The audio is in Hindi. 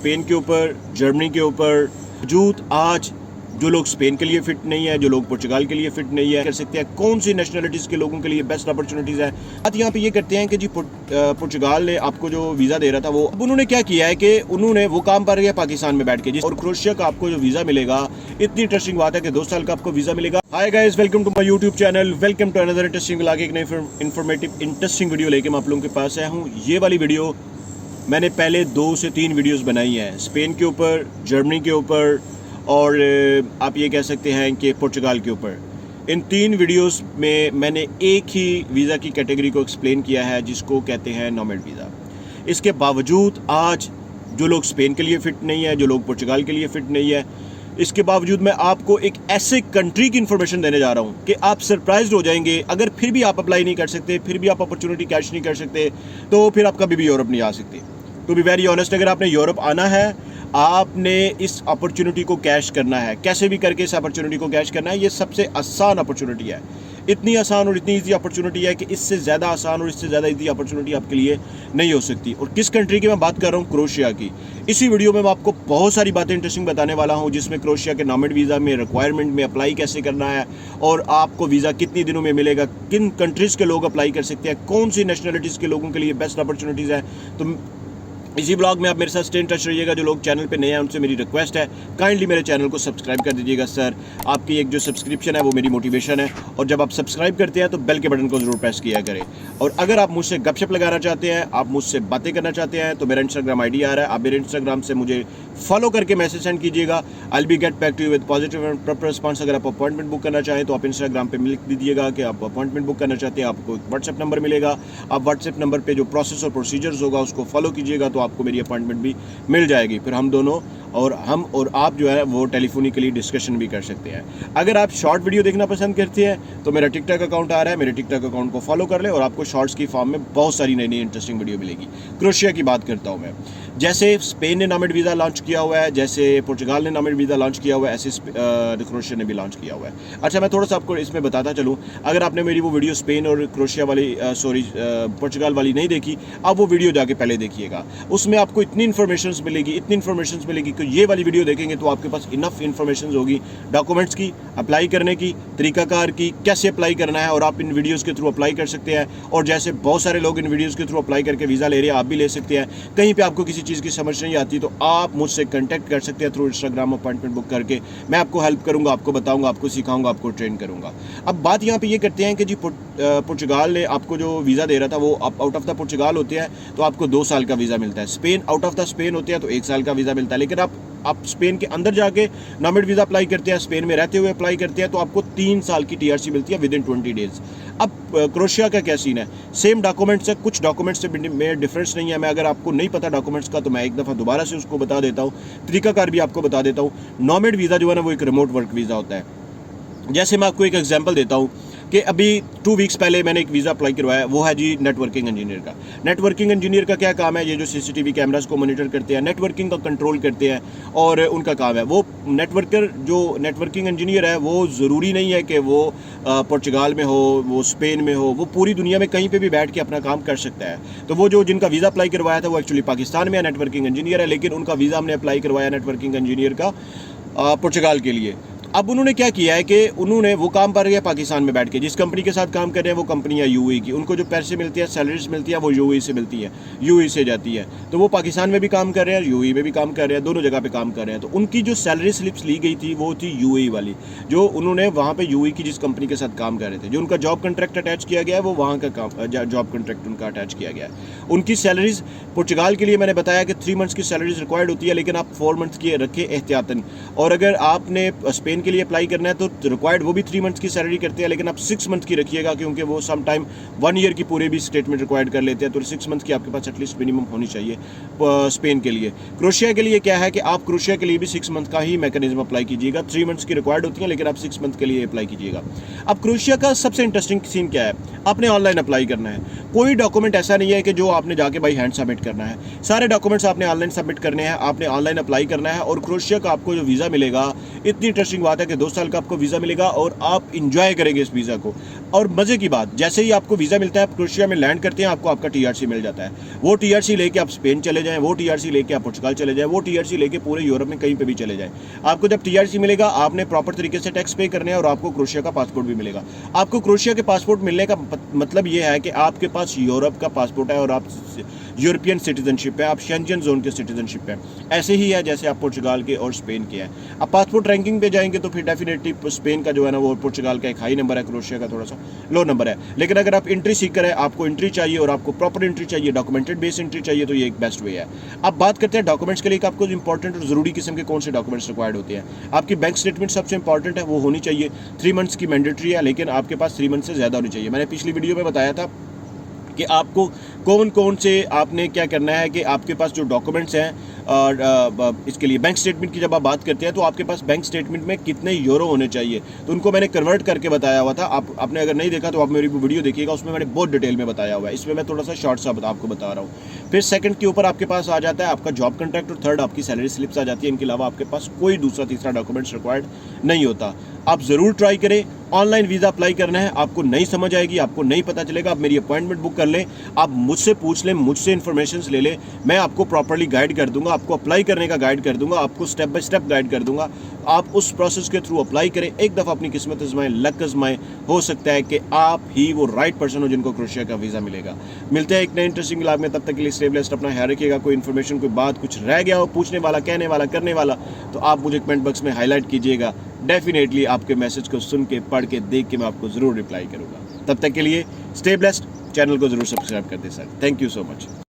स्पेन के ऊपर, जर्मनी के ऊपर वजूद आज जो लोग स्पेन के लिए फिट नहीं है, जो लोग पुर्तगाल के लिए फिट नहीं है, कर सकते हैं कौन सी नेशनलिटीज़ के लोगों के लिए बेस्ट अपॉर्चुनिटीज़ है। बात यहाँ पे ये करते हैं कि जी पुर्तगाल ने आपको जो वीज़ा दे रहा था वो अब उन्होंने क्या किया है कि उन्होंने वो काम कर रही है पाकिस्तान में बैठ के, और क्रोएशिया का आपको जो वीज़ा मिलेगा, इतनी इंटरेस्टिंग बात है कि 2 साल का आपको वीज़ा मिलेगा। Hi guys, welcome to my YouTube channel, welcome to another interesting लाके एक नई इन्फॉर्मेटिव इंटरेस्टिंग वीडियो लेके मैं आप लोगों के पास आया हूँ। ये वाली वीडियो मैंने पहले 2 से 3 वीडियोज़ बनाई हैं, स्पेन के ऊपर, जर्मनी के ऊपर और आप ये कह सकते हैं कि पुर्तगाल के ऊपर। इन 3 वीडियोस में मैंने एक ही वीज़ा की कैटेगरी को एक्सप्लेन किया है जिसको कहते हैं नॉमेड वीज़ा। इसके बावजूद आज जो लोग स्पेन के लिए फ़िट नहीं है, जो लोग पुर्तगाल के लिए फ़िट नहीं है, इसके बावजूद मैं आपको एक ऐसे कंट्री की इन्फॉर्मेशन देने जा रहा हूँ कि आप सरप्राइज हो जाएंगे। अगर फिर भी आप अप्लाई नहीं कर सकते, फिर भी आप अपॉर्चुनिटी कैच नहीं कर सकते, तो फिर आप कभी भी यूरोप नहीं आ सकते। टू बी वेरी ऑनेस्ट, अगर आपने यूरोप आना है, आपने इस अपॉर्चुनिटी को कैश करना है। कैसे भी करके इस अपॉर्चुनिटी को कैश करना है। ये सबसे आसान अपॉर्चुनिटी है, इतनी आसान और इतनी ईजी अपॉर्चुनिटी है कि इससे ज़्यादा आसान और इससे ज़्यादा ईजी अपॉर्चुनिटी आपके लिए नहीं हो सकती। और किस कंट्री की मैं बात कर रहा हूँ? क्रोएशिया की। इसी वीडियो में मैं आपको बहुत सारी बातें इंटरेस्टिंग बताने वाला हूँ, जिसमें क्रोएशिया के नॉमेड वीज़ा में रिक्वायरमेंट में अप्लाई कैसे करना है और आपको वीज़ा कितनी दिनों में मिलेगा, किन कंट्रीज़ के लोग अप्लाई कर सकते हैं, कौन सी नेशनलिटीज़ के लोगों के लिए बेस्ट अपॉर्चुनिटीज़ है। तो इसी ब्लॉग में आप मेरे साथ स्टे इन टच रहिएगा। जो लोग चैनल पे नए हैं उनसे मेरी रिक्वेस्ट है, काइंडली मेरे चैनल को सब्सक्राइब कर दीजिएगा। सर, आपकी एक जो सब्सक्रिप्शन है वो मेरी मोटिवेशन है, और जब आप सब्सक्राइब करते हैं तो बेल के बटन को ज़रूर प्रेस किया करें। और अगर आप मुझसे गपशप लगाना चाहते हैं, आप मुझसे बातें करना चाहते हैं, तो मेरा इंस्टाग्राम ID आ रहा है, आप मेरे इंस्टाग्राम से मुझे फॉलो करके मैसेज सेंड कीजिएगा। I be get back to you with positive and proper response. अगर आप अपॉइंटमेंट बुक करना चाहें तो आप इंस्टाग्राम पे लिख दीजिएगा कि आप अपॉइंटमेंट बुक करना चाहते हैं। आपको व्हाट्सएप नंबर मिलेगा, आप व्हाट्सएप नंबर पे जो प्रोसेस और प्रोसीजर्स होगा उसको फॉलो कीजिएगा, तो आपको मेरी अपॉइंटमेंट भी मिल जाएगी। फिर हम दोनों हम और आप जो है वो टेलीफोनिकली डिस्कशन भी कर सकते हैं। अगर आप शॉर्ट वीडियो देखना पसंद करते हैं तो मेरा टिकटॉक अकाउंट आ रहा है, मेरे टिकटॉक अकाउंट को फॉलो कर ले और आपको शॉर्ट्स की फॉर्म में बहुत सारी नई नई इंटरेस्टिंग वीडियो मिलेगी। क्रोएशिया की बात करता हूँ मैं। जैसे स्पेन ने नॉमेड वीज़ा लॉन्च किया हुआ है, जैसे पुर्तगाल ने नॉमेड वीज़ा लॉन्च किया हुआ है, ऐसे क्रोएशिया ने भी लॉन्च किया हुआ है। अच्छा, मैं थोड़ा सा आपको इसमें बताता चलूँ। अगर आपने मेरी वो वीडियो स्पेन और क्रोएशिया वाली पुर्तगाल वाली नहीं देखी, आप वो वीडियो जाके पहले देखिएगा। उसमें आपको इतनी इन्फॉर्मेशन मिलेगी कि ये वाली वीडियो देखेंगे तो आपके पास इनफ इन्फॉर्मेशन होगी डॉक्यूमेंट्स की, अप्लाई करने की, तरीकाकार की, कैसे अप्लाई करना है, और आप इन वीडियोस के थ्रू अप्लाई कर सकते हैं। और जैसे बहुत सारे लोग इन वीडियोस के थ्रू अप्लाई करके वीज़ा ले रहे हैं, आप भी ले सकते हैं। कहीं पे आपको किसी चीज़ की समझ नहीं आती तो आप मुझसे कॉन्टैक्ट कर सकते हैं थ्रू इंस्टाग्राम, अपॉइंटमेंट बुक करके। मैं आपको हेल्प करूँगा, आपको बताऊँगा, आपको सिखाऊँगा, आपको ट्रेन करूँगा। अब बात यहाँ पर ये करते हैं कि जी पुर्तगाल ने आपको जो वीज़ा दे रहा था वो आउट ऑफ द पुर्तगाल होते हैं तो आपको 2 साल का वीज़ा मिलता है। Spain out of the Spain होते हैं तो 1 साल का वीज़ा मिलता है। लेकिन आप स्पेन के अंदर जाके नॉमेड वीज़ा अप्लाई करते हैं, स्पेन में रहते हुए अप्लाई करते हैं, तो आपको 3 साल की TRC मिलती है विदिन 20 डेज। अब क्रोएशिया का क्या सीन है? सेम डॉक्यूमेंट्स है, कुछ डॉक्यूमेंट्स से में डिफरेंस नहीं है। मैं अगर आपको नहीं पता डॉक्यूमेंट्स का तो मैं एक दफ़ा दोबारा से उसको बता देता हूँ, तरीकाकार भी आपको बता देता हूँ। नॉमेड वीज़ा जो है ना वो एक रिमोट वर्क वीज़ा होता है। जैसे मैं आपको एक एग्जाम्पल देता हूँ कि अभी 2 वीक्स पहले मैंने एक वीज़ा अप्लाई करवाया, वो है जी नेटवर्किंग इंजीनियर का। नेटवर्किंग इंजीनियर का क्या काम है? ये जो CCTV कैमरास को मॉनिटर करते हैं, नेटवर्किंग का कंट्रोल करते हैं, और उनका काम है वो जो नेटवर्किंग इंजीनियर है वो ज़रूरी नहीं है कि वो पुर्तगाल में हो, वो स्पेन में हो, वो पूरी दुनिया में कहीं पर भी बैठ के अपना काम कर सकता है। तो वो जो जिनका वीज़ा अप्लाई करवाया था वो एक्चुअली पाकिस्तान में नेटवर्किंग इंजीनियर है, लेकिन उनका वीज़ा हमने अप्लाई करवाया नेटवर्किंग इंजीनियर का पुर्तगाल के लिए। अब उन्होंने क्या किया है कि उन्होंने वो काम कर रहे हैं पाकिस्तान में बैठ के। जिस कंपनी के साथ काम कर रहे हैं वो कंपनी है UAE की। उनको जो पैसे मिलते हैं, सैलरीज मिलती है, वो UAE से मिलती है, UAE से जाती है। तो वो पाकिस्तान में भी काम कर रहे हैं, UAE में भी काम कर रहे हैं, दोनों जगह पे काम कर रहे हैं। तो उनकी जो सैलरी स्लिप्स ली गई थी वो थी UAE वाली, जो उन्होंने वहाँ पे UAE की जिस कंपनी के साथ काम कर रहे थे, जो उनका जॉब कॉन्ट्रैक्ट अटैच किया गया है वो वहाँ का जॉब कॉन्ट्रैक्ट उनका अटैच किया गया है। उनकी सैलरीज पुर्तगाल के लिए मैंने बताया कि 3 मंथ्स की सैलरीज रिक्वायर्ड होती है, लेकिन आप 4 मंथ्स की रखें एहतियातन। और अगर आपने स्पेन के लिए अप्लाई करना है तो रिक्वायर्ड वो भी 3 मंथ्स की सैलरी करते हैं, लेकिन आप 6 मंथ की रखिएगा, क्योंकि वो सम टाइम 1 ईयर की पूरे भी स्टेटमेंट रिक्वायर्ड कर लेते हैं। तो 6 मंथ की आपके पास एटलीस्ट मिनिमम होनी चाहिए स्पेन के लिए। क्रोएशिया के लिए क्या है कि आप क्रोएशिया के लिए भी 6 मंथ का ही मैकेनिज्म अप्लाई कीजिएगा। 3 मंथ्स की रिक्वायर्ड होती है, लेकिन आप 6 मंथ के लिए अप्लाई कीजिएगा। अब क्रोएशिया का सबसे इंटरेस्टिंग सीन क्या है? आपने ऑनलाइन अप्लाई करना है। कोई डॉक्यूमेंट ऐसा नहीं है कि जो आपने जाके बाई हैंड सबमिट करना है। सारे डॉक्यूमेंट्स आपने ऑनलाइन सबमिट करने हैं, आपने ऑनलाइन अप्लाई करना है। और क्रोएशिया का आपको जो वीज़ा मिलेगा, इतनी इंटरेस्टिंग बात है कि 2 साल का आपको वीज़ा मिलेगा और आप इंजॉय करेंगे इस वीज़ा को। और मज़े की बात, जैसे ही आपको वीज़ा मिलता है, आप क्रोएशिया में लैंड करते हैं, आपको आपका TRC मिल जाता है। वो TRC लेके आप स्पेन चले जाएँ, वो TRC लेके आप पुर्तगाल चले जाएँ, वो TRC लेके पूरे यूरोप में कहीं पे भी चले जाएँ। आपको जब TRC मिलेगा, आपने प्रॉपर तरीके से टैक्स पे करने हैं और आपको क्रोएशिया का पासपोर्ट भी मिलेगा। आपको क्रोएशिया के पासपोर्ट मिलने का मतलब ये है कि आपके पास यूरोप का पासपोर्ट है और आप यूरोपियन सिटीजनशिप है, आप शेंजन जोन के सिटीजनशिप है। ऐसे ही है जैसे आप पुर्तगाल के और स्पेन के हैं। अब पासपोर्ट रैंकिंग पे जाएंगे तो फिर डेफिनेटली स्पेन का जो है ना वो पुर्तगाल का एक हाई नंबर है, क्रोएशिया का थोड़ा सा लो नंबर है। लेकिन अगर आप एंट्री सीकर है, आपको एंट्री चाहिए और आपको प्रॉपर एंट्री चाहिए, डॉक्यूमेंटेड बेस्ड एंट्री चाहिए, तो ये एक बेस्ट वे है। अब बात करते हैं डॉक्यूमेंट्स के लिए कि आपको इंपॉर्टेंट और ज़रूरी किस्म के कौन से डॉक्यूमेंट्स रिक्वायर्ड होते हैं। आपकी बैंक स्टेटमेंट सबसे इंपॉर्टेंट है, वो होनी चाहिए। 3 मंथ्स की मैंडेटरी है, लेकिन आपके पास 3 मंथ से ज़्यादा होनी चाहिए। मैंने पिछली वीडियो में बताया था कि आपको कौन कौन से आपने क्या करना है कि आपके पास जो डॉक्यूमेंट्स हैं और इसके लिए बैंक स्टेटमेंट की जब आप बात करते हैं तो आपके पास बैंक स्टेटमेंट में कितने यूरो होने चाहिए, तो उनको मैंने कन्वर्ट करके बताया हुआ था। आपने अगर नहीं देखा तो आप मेरी वीडियो देखिएगा, उसमें मैंने बहुत डिटेल में बताया हुआ है। इसमें मैं थोड़ा सा शॉर्ट सा आपको बता रहा हूँ। फिर सेकंड के ऊपर आपके पास आ जाता है आपका जॉब कॉन्ट्रैक्ट और थर्ड आपकी सैलरी स्लिप्स आ जाती है। इनके अलावा आपके पास कोई दूसरा तीसरा डॉक्यूमेंट्स रिक्वायर्ड नहीं होता। आप ज़रूर ट्राई करें। ऑनलाइन वीज़ा अप्लाई करना है, आपको नहीं समझ आएगी, आपको नहीं पता चलेगा, आप मेरी अपॉइंटमेंट बुक कर लें, आप मुझसे पूछ लें, मुझसे इन्फॉर्मेशन ले लें, मैं आपको प्रॉपर्ली गाइड कर दूंगा, आपको अप्लाई करने का गाइड कर दूंगा, आपको स्टेप बाय स्टेप गाइड कर दूंगा। आप उस प्रोसेस के थ्रू अप्लाई करें, एक दफ़ा अपनी किस्मत आजमाएं, लक आजमाएं, हो सकता है कि आप ही वो राइट पर्सन हो जिनको क्रोएशिया का वीज़ा मिलेगा। मिलते हैं एक नए इंटरेस्टिंग व्लॉग में, तब तक के लिए स्टे ब्लेस्ड, अपना ख्याल रखिएगा। कोई इन्फॉर्मेशन, कोई बात कुछ रह गया हो पूछने वाला, कहने वाला, करने वाला, तो आप मुझे कमेंट बॉक्स में हाईलाइट कीजिएगा। डेफिनेटली आपके मैसेज को सुन के, पढ़ के, देख के मैं आपको ज़रूर रिप्लाई करूँगा। तब तक के लिए स्टे ब्लेस्ड, चैनल को ज़रूर सब्सक्राइब कर दें sir. Thank you so much.